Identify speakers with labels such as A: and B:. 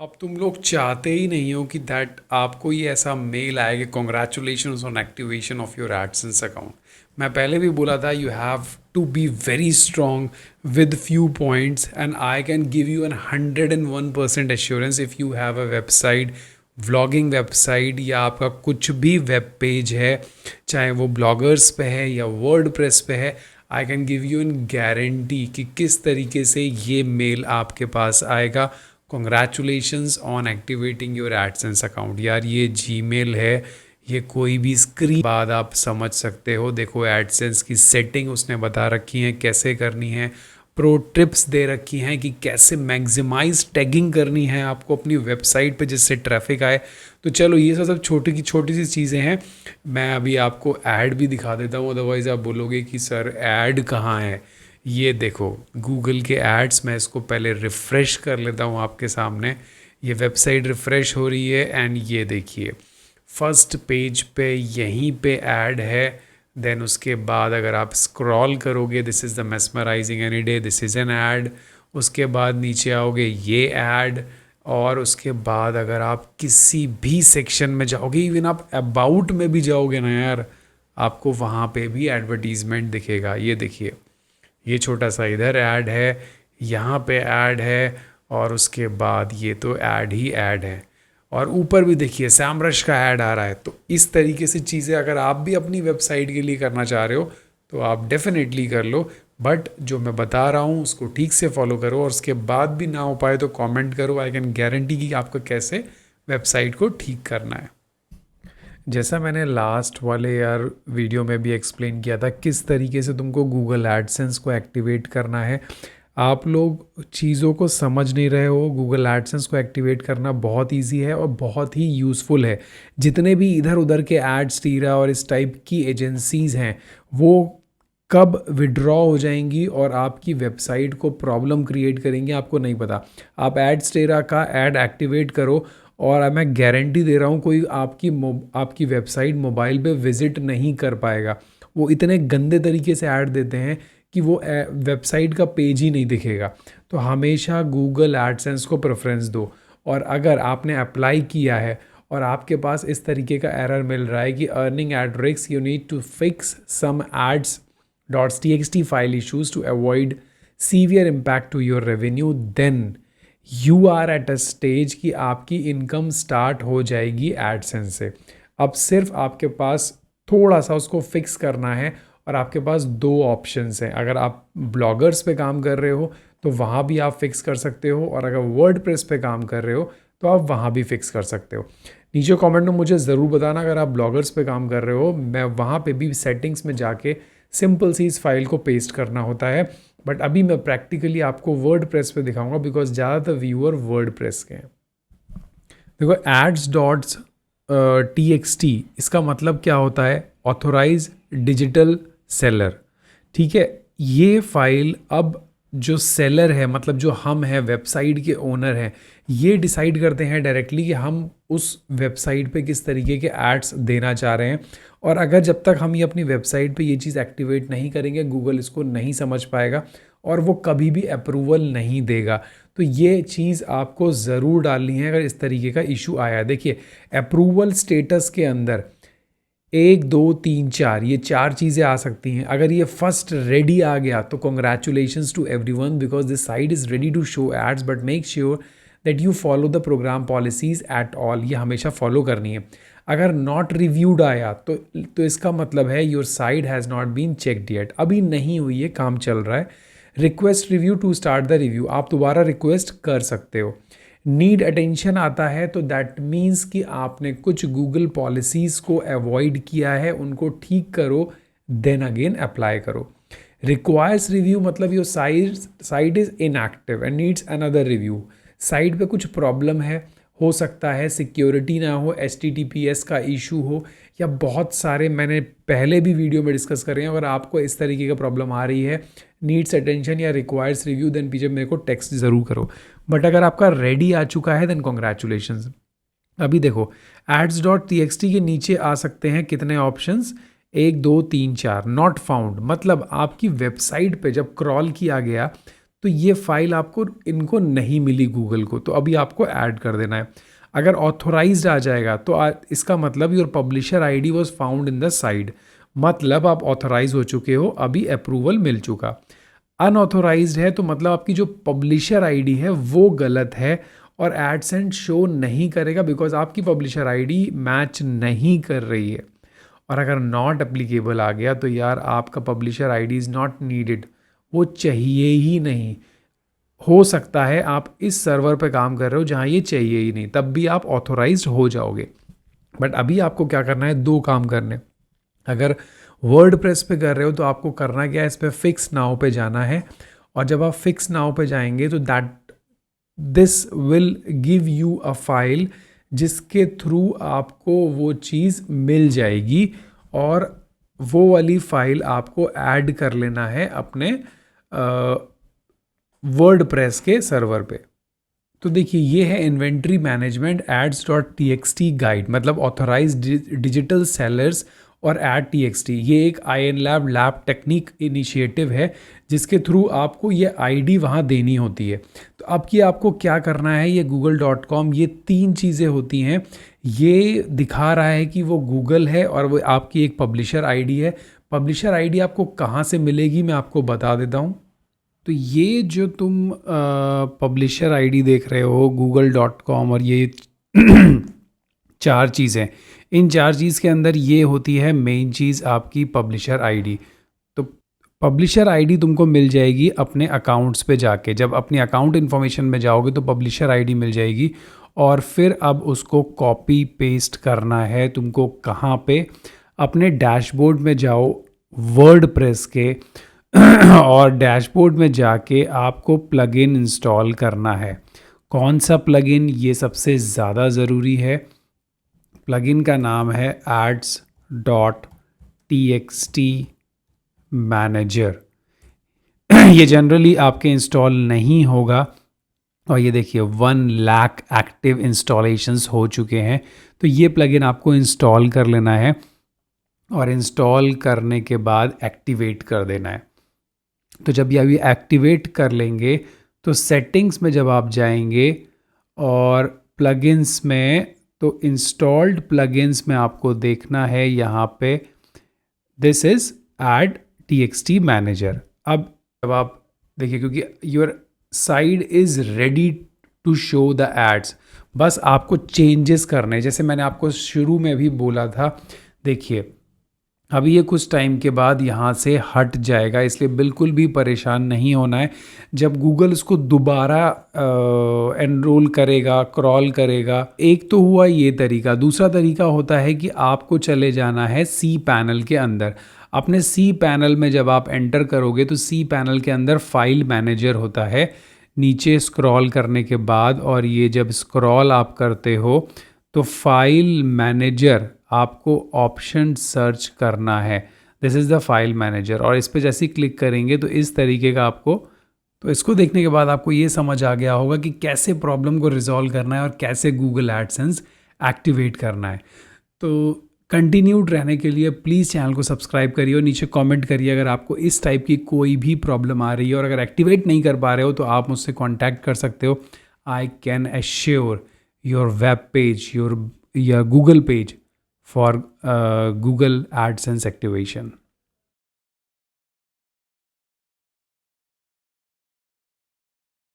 A: अब तुम लोग चाहते ही नहीं हो कि दैट आपको ये ऐसा मेल आए कि congratulation on activation of your AdSense account. मैं पहले भी बोला था you have to be very strong with few points and I can give you an 101% assurance if you have a website, vlogging website या आपका कुछ भी वेब पेज है, चाहे वो ब्लॉगर्स पे है या वर्ड प्रेस पे है। I can give you an guarantee कि किस तरीके से ये मेल आपके पास आएगा। Congratulations on activating your AdSense account. यार ये जीमेल है, ये कोई भी स्क्रीन बाद आप समझ सकते हो। देखो एडसेंस की सेटिंग उसने बता रखी है कैसे करनी है, प्रो ट्रिप्स दे रखी हैं कि कैसे मैक्सिमाइज टैगिंग करनी है आपको अपनी वेबसाइट पे जिससे ट्रैफिक आए। तो चलो ये सब छोटी की छोटी सी चीज़ें हैं। मैं अभी आपको ऐड भी दिखा देता हूँ, अदरवाइज़ आप बोलोगे कि सर ऐड कहाँ है। ये देखो गूगल के एड्स, मैं इसको पहले रिफ़्रेश कर लेता हूँ आपके सामने। ये वेबसाइट रिफ़्रेश हो रही है एंड ये देखिए फर्स्ट पेज पे यहीं पे ऐड है। देन उसके बाद अगर आप स्क्रॉल करोगे, this is the mesmerising any day, this is an add. उसके बाद नीचे आओगे ये ऐड, और उसके बाद अगर आप किसी भी सेक्शन में जाओगे, इवन आप अबाउट में भी जाओगे ना यार, आपको वहाँ पे भी एडवर्टीज़मेंट दिखेगा। ये देखिए ये छोटा सा इधर ऐड है, यहाँ पे ऐड है, और उसके बाद ये तो ऐड ही ऐड है। और ऊपर भी देखिए सैमरश का ऐड आ रहा है। तो इस तरीके से चीज़ें अगर आप भी अपनी वेबसाइट के लिए करना चाह रहे हो तो आप डेफिनेटली कर लो। बट जो मैं बता रहा हूँ उसको ठीक से फॉलो करो, और उसके बाद भी ना हो पाए तो कमेंट करो। आई कैन गारंटी कि आपको कैसे वेबसाइट को ठीक करना है। जैसा मैंने लास्ट वाले यार वीडियो में भी एक्सप्लेन किया था किस तरीके से तुमको गूगल एडसेंस को एक्टिवेट करना है। आप लोग चीज़ों को समझ नहीं रहे हो। गूगल एडसेंस को एक्टिवेट करना बहुत इजी है और बहुत ही यूज़फुल है। जितने भी इधर उधर के एड्स, टीरा और इस टाइप की एजेंसीज़ हैं, वो कब विड्रॉ हो जाएंगी और आपकी वेबसाइट को प्रॉब्लम क्रिएट करेंगी आपको नहीं पता। आप एड्स टेरा का ऐड एक्टिवेट करो और मैं गारंटी दे रहा हूँ कोई आपकी वेबसाइट मोबाइल पे विज़िट नहीं कर पाएगा। वो इतने गंदे तरीके से ऐड देते हैं कि वो वेबसाइट का पेज ही नहीं दिखेगा। तो हमेशा गूगल एडसेंस को प्रेफरेंस दो। और अगर आपने अप्लाई किया है और आपके पास इस तरीके का एरर मिल रहा है कि earning at risk, you need to fix some ads .txt file issues to avoid severe impact to your revenue, then you are at a stage कि आपकी इनकम स्टार्ट हो जाएगी एडसेंस से। अब सिर्फ आपके पास थोड़ा सा उसको फिक्स करना है, और आपके पास दो ऑप्शंस हैं। अगर आप ब्लॉगर्स पे काम कर रहे हो तो वहाँ भी आप फिक्स कर सकते हो, और अगर वर्डप्रेस पे काम कर रहे हो तो आप वहाँ भी फिक्स कर सकते हो। नीचे कमेंट में मुझे ज़रूर बताना अगर आप ब्लॉगर्स पे काम कर रहे हो। मैं वहाँ पे भी सेटिंग्स में जाके सिंपल सी इस फाइल को पेस्ट करना होता है। बट अभी मैं प्रैक्टिकली आपको वर्ड प्रेस पे दिखाऊंगा बिकॉज ज़्यादातर व्यूअर वर्ड प्रेस के हैं। देखो ads.txt इसका मतलब क्या होता है, ऑथोराइज डिजिटल सेलर। ठीक है, ये फाइल अब जो सेलर है, मतलब जो हम हैं वेबसाइट के ओनर हैं, ये डिसाइड करते हैं डायरेक्टली कि हम उस वेबसाइट पे किस तरीके के एड्स देना चाह रहे हैं। और अगर जब तक हम ये अपनी वेबसाइट पे ये चीज़ एक्टिवेट नहीं करेंगे, गूगल इसको नहीं समझ पाएगा और वो कभी भी अप्रूवल नहीं देगा। तो ये चीज़ आपको ज़रूर डालनी है अगर इस तरीके का इशू आया। देखिए अप्रूवल स्टेटस के अंदर 1 2 3 4 ये 4 चीज़ें आ सकती हैं। अगर ये फर्स्ट रेडी आ गया तो congratulations to everyone because this site is ready to show ads, but make sure that you follow the program policies at all. ये हमेशा फॉलो करनी है। अगर नॉट रिव्यूड आया तो इसका मतलब है your site has not been checked yet, अभी नहीं हुई है, काम चल रहा है। Request review to start the review, आप दोबारा रिक्वेस्ट कर सकते हो। नीड अटेंशन आता है तो दैट मीन्स कि आपने कुछ गूगल पॉलिसीज़ को अवॉइड किया है, उनको ठीक करो, देन अगेन अप्लाई करो। रिक्वायर्स रिव्यू मतलब your site is inactive and needs another review. Site पे कुछ प्रॉब्लम है, हो सकता है सिक्योरिटी ना हो, HTTPS का इशू हो, या बहुत सारे मैंने पहले भी वीडियो में डिस्कस कर रहे हैं। अगर आपको इस तरीके का प्रॉब्लम आ रही है, नीड्स अटेंशन या रिक्वायर्स रिव्यू, देन पीछे मेरे को टेक्स्ट ज़रूर करो। बट अगर आपका रेडी आ चुका है देन कॉन्ग्रेचुलेशंस। अभी देखो ads.txt के नीचे आ सकते हैं कितने ऑप्शंस, 1 2 3 4। नॉट फाउंड मतलब आपकी वेबसाइट पे जब क्रॉल किया गया तो ये फाइल आपको इनको नहीं मिली गूगल को, तो अभी आपको ऐड कर देना है। अगर ऑथोराइज्ड आ जाएगा तो इसका मतलब your publisher ID was found in the side, मतलब आप ऑथोराइज हो चुके हो, अभी अप्रूवल मिल चुका। अनऑथोराइज्ड है तो मतलब आपकी जो पब्लिशर आईडी है वो गलत है और एडसेंस शो नहीं करेगा बिकॉज आपकी पब्लिशर आईडी मैच नहीं कर रही है। और अगर नॉट एप्लीकेबल आ गया तो यार आपका publisher ID is not needed, वो चाहिए ही नहीं। हो सकता है आप इस सर्वर पे काम कर रहे हो जहाँ ये चाहिए ही नहीं, तब भी आप ऑथोराइज्ड हो जाओगे। बट अभी आपको क्या करना है, दो काम करने। अगर वर्ड प्रेस पे कर रहे हो तो आपको करना क्या है, इस पर फिक्स नाउ पे जाना है। और जब आप फिक्स नाउ पे जाएंगे तो that this will give you a file जिसके थ्रू आपको वो चीज़ मिल जाएगी और वो वाली फाइल आपको ऐड कर लेना है अपने वर्ड प्रेस के सर्वर पे। तो देखिए ये है inventory management ads dot T X T guide, मतलब ऑथोराइज डिजिटल सेलर्स और एड टी एक्स टी। ये एक IN lab lab technique initiative है जिसके थ्रू आपको ये आईडी वहाँ देनी होती है। तो अब कि आपको क्या करना है, ये google.com, ये तीन चीज़ें होती हैं। ये दिखा रहा है कि वो गूगल है और वो आपकी एक पब्लिशर आईडी है। पब्लिशर आईडी आपको कहाँ से मिलेगी मैं आपको बता देता हूँ। तो ये जो तुम पब्लिशर आईडी देख रहे हो google.com और ये चार चीज़ें, इन चार चीज़ के अंदर ये होती है मेन चीज़ आपकी पब्लिशर आईडी। तो पब्लिशर आईडी तुमको मिल जाएगी अपने अकाउंट्स पे जाके, जब अपनी अकाउंट इन्फॉर्मेशन में जाओगे तो पब्लिशर आईडी मिल जाएगी। और फिर अब उसको कॉपी पेस्ट करना है तुमको कहाँ पे, अपने डैशबोर्ड में जाओ वर्ड प्रेस के और डैशबोर्ड में जाके आपको प्लगइन इंस्टॉल करना है। कौन सा प्लगइन, ये सबसे ज़्यादा ज़रूरी है। प्लगइन का नाम है ads dot T X T manager. ये जनरली आपके इंस्टॉल नहीं होगा और ये देखिए 1 लाख एक्टिव इंस्टॉलेशंस हो चुके हैं। तो ये प्लगइन आपको इंस्टॉल कर लेना है और इंस्टॉल करने के बाद एक्टिवेट कर देना है। तो जब ये अभी एक्टिवेट कर लेंगे तो सेटिंग्स में जब आप जाएंगे और प्लगइन्स में, तो इंस्टॉल्ड प्लगइन्स में आपको देखना है यहाँ पे this is ad TXT manager. अब जब आप देखिए क्योंकि your side is ready to show the ads, बस आपको चेंजेस करने, जैसे मैंने आपको शुरू में भी बोला था। देखिए अभी ये कुछ टाइम के बाद यहाँ से हट जाएगा, इसलिए बिल्कुल भी परेशान नहीं होना है। जब गूगल इसको दोबारा एनरोल करेगा, क्रॉल करेगा, एक तो हुआ ये तरीका। दूसरा तरीका होता है कि आपको चले जाना है सी पैनल के अंदर। अपने सी पैनल में जब आप एंटर करोगे तो सी पैनल के अंदर फाइल मैनेजर होता है, नीचे स्क्रॉल करने के बाद, और ये जब स्क्रॉल आप करते हो तो फाइल मैनेजर आपको ऑप्शन सर्च करना है, this is the file manager. और इस पर जैसे ही क्लिक करेंगे तो इस तरीके का आपको, तो इसको देखने के बाद आपको ये समझ आ गया होगा कि कैसे प्रॉब्लम को रिजॉल्व करना है और कैसे गूगल एडसेंस एक्टिवेट करना है। तो कंटिन्यूड रहने के लिए प्लीज़ चैनल को सब्सक्राइब करिए और नीचे कमेंट करिए अगर आपको इस टाइप की कोई भी प्रॉब्लम आ रही है। और अगर एक्टिवेट नहीं कर पा रहे हो तो आप मुझसे कॉन्टैक्ट कर सकते हो। I can assure your web page, your Google page for Google AdSense activation.